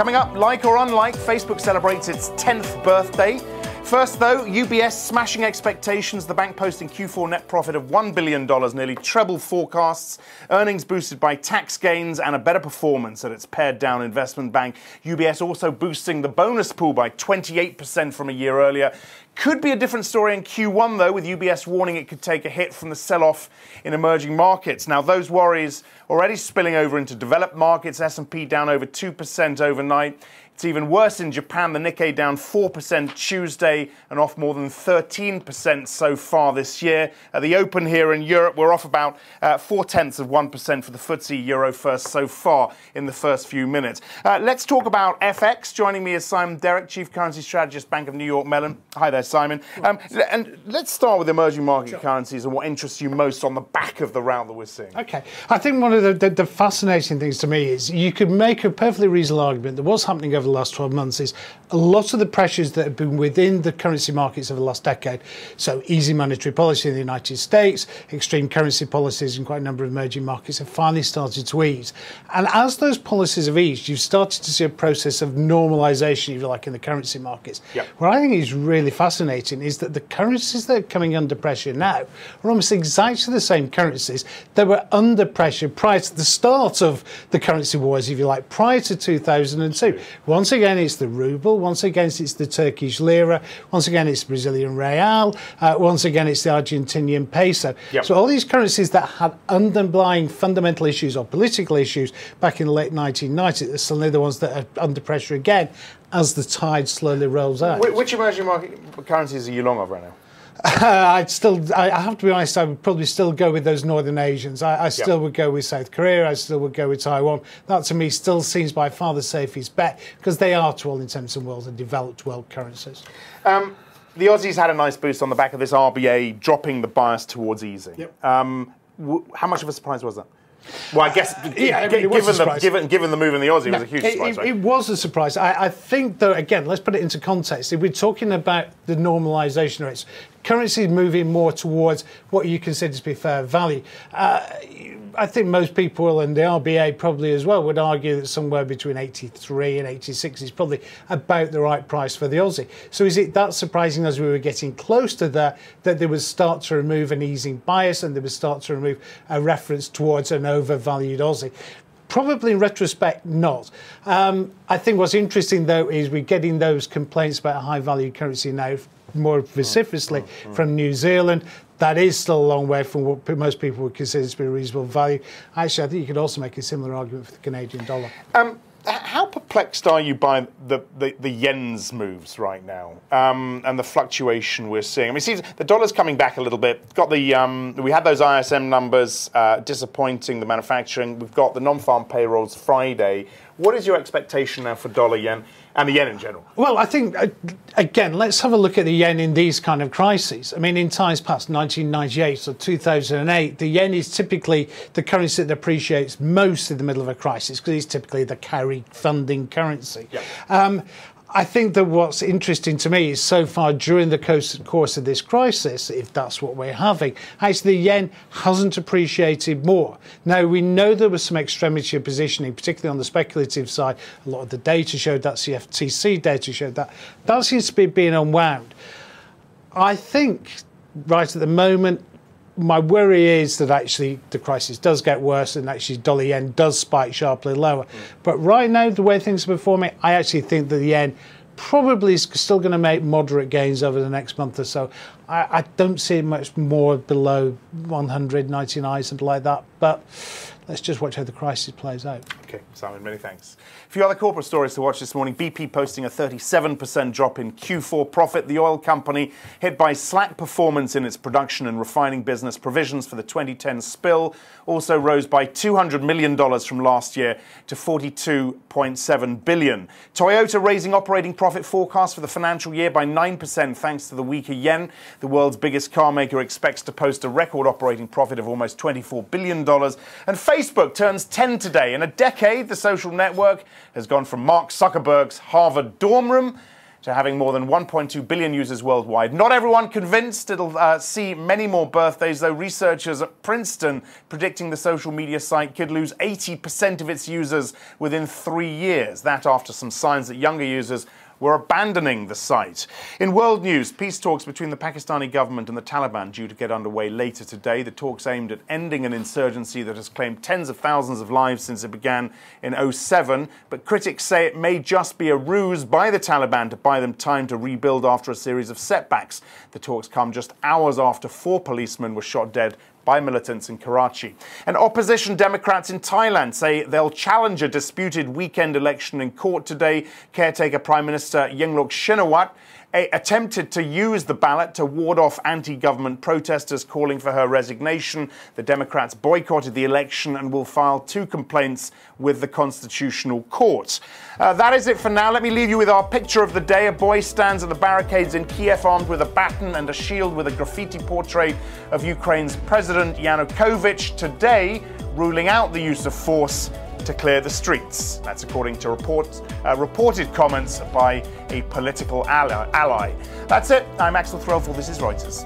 Coming up, like or unlike, Facebook celebrates its 10th birthday. First, though, UBS smashing expectations. The bank posting Q4 net profit of $1 billion, nearly treble forecasts. Earnings boosted by tax gains and a better performance at its pared-down investment bank. UBS also boosting the bonus pool by 28% from a year earlier. Could be a different story in Q1, though, with UBS warning it could take a hit from the sell-off in emerging markets. Now, those worries already spilling over into developed markets. S&P down over 2% overnight. It's even worse in Japan. The Nikkei down 4% Tuesday and off more than 13% so far this year. At the open here in Europe, we're off about 0.4% for the FTSE Euro First so far in the first few minutes. Let's talk about FX. Joining me is Simon Derrick, Chief Currency Strategist, Bank of New York Mellon. Hi there, Simon. And let's start with emerging market currencies and what interests you most on the back of the round that we're seeing. Okay. I think one of the fascinating things to me is you could make a perfectly reasonable argument that what's happening over the last 12 months is a lot of the pressures that have been within the currency markets over the last decade, so easy monetary policy in the United States, extreme currency policies in quite a number of emerging markets have finally started to ease. And as those policies have eased, you've started to see a process of normalisation, if you like, in the currency markets. Yep. What I think is really fascinating is that the currencies that are coming under pressure now are almost exactly the same currencies that were under pressure prior to the start of the currency wars, if you like, prior to 2002. Once again, it's the ruble. Once again, it's the Turkish lira. Once again, it's the Brazilian real. Once again, it's the Argentinian peso. Yep. So all these currencies that had underlying fundamental issues or political issues back in the late 1990s are suddenly the ones that are under pressure again as the tide slowly rolls out. Which emerging market currencies are you long of right now? I have to be honest, I would probably still go with those Northern Asians. I still would go with South Korea. I still would go with Taiwan. That, to me, still seems by far the safest bet because they are, to all intents and worlds, developed world currencies. The Aussies had a nice boost on the back of this RBA dropping the bias towards easing. Yep. How much of a surprise was that? Well, I guess given the move in the Aussie, it was a huge surprise. Right? It was a surprise. I think, though, again, let's put it into context. If we're talking about the normalisation rates, currencies moving more towards what you consider to be fair value. I think most people, and the RBA probably as well, would argue that somewhere between 83 and 86 is probably about the right price for the Aussie. So is it that surprising as we were getting close to that they would start to remove an easing bias and they would start to remove a reference towards an overvalued Aussie? Probably in retrospect, not. I think what's interesting, though, is we're getting those complaints about high-value currency now more vociferously from New Zealand. That is still a long way from what most people would consider to be a reasonable value. Actually, I think you could also make a similar argument for the Canadian dollar. How perplexed are you by the yen's moves right now and the fluctuation we're seeing? I mean, see, the dollar's coming back a little bit. Got the we had those ISM numbers disappointing, the manufacturing. We've got the non-farm payrolls Friday. What is your expectation now for dollar yen and the yen in general? Well, I think, again, let's have a look at the yen in these kind of crises. I mean, in times past, 1998 or 2008, the yen is typically the currency that appreciates most in the middle of a crisis because it's typically the carry funding currency. Yep. I think that what's interesting to me is so far during the course of this crisis, if that's what we're having, actually the yen hasn't appreciated more. Now, we know there was some extremity of positioning, particularly on the speculative side. A lot of the data showed that, CFTC data showed that. That seems to be being unwound. I think right at the moment, my worry is that actually the crisis does get worse and actually dollar yen does spike sharply lower. But right now, the way things are performing, I actually think that the yen probably is still going to make moderate gains over the next month or so. I don't see much more below 199, something like that. But let's just watch how the crisis plays out. Okay, Simon, many thanks. A few other corporate stories to watch this morning. BP posting a 37% drop in Q4 profit. The oil company hit by slack performance in its production and refining business. Provisions for the 2010 spill also rose by $200 million from last year to $42.7 billion. Toyota raising operating profit forecast for the financial year by 9% thanks to the weaker yen. The world's biggest car maker expects to post a record operating profit of almost $24 billion. And Facebook turns 10 today. In a decade, the social network has gone from Mark Zuckerberg's Harvard dorm room to having more than 1.2 billion users worldwide. Not everyone convinced. It'll see many more birthdays, though researchers at Princeton predicting the social media site could lose 80% of its users within 3 years. That after some signs that younger users were abandoning the site. In world news, peace talks between the Pakistani government and the Taliban due to get underway later today. The talks aimed at ending an insurgency that has claimed tens of thousands of lives since it began in 2007. But critics say it may just be a ruse by the Taliban to buy them time to rebuild after a series of setbacks. The talks come just hours after 4 policemen were shot dead by militants in Karachi. And opposition Democrats in Thailand say they'll challenge a disputed weekend election in court today. Caretaker Prime Minister Yingluck Shinawatra attempted to use the ballot to ward off anti-government protesters calling for her resignation. The Democrats boycotted the election and will file 2 complaints with the Constitutional Court. That is it for now. Let me leave you with our picture of the day. A boy stands at the barricades in Kiev armed with a baton and a shield with a graffiti portrait of Ukraine's President Yanukovych, today ruling out the use of force to clear the streets. That's according to reported comments by a political ally. That's it. I'm Axel Threlfall. This is Reuters.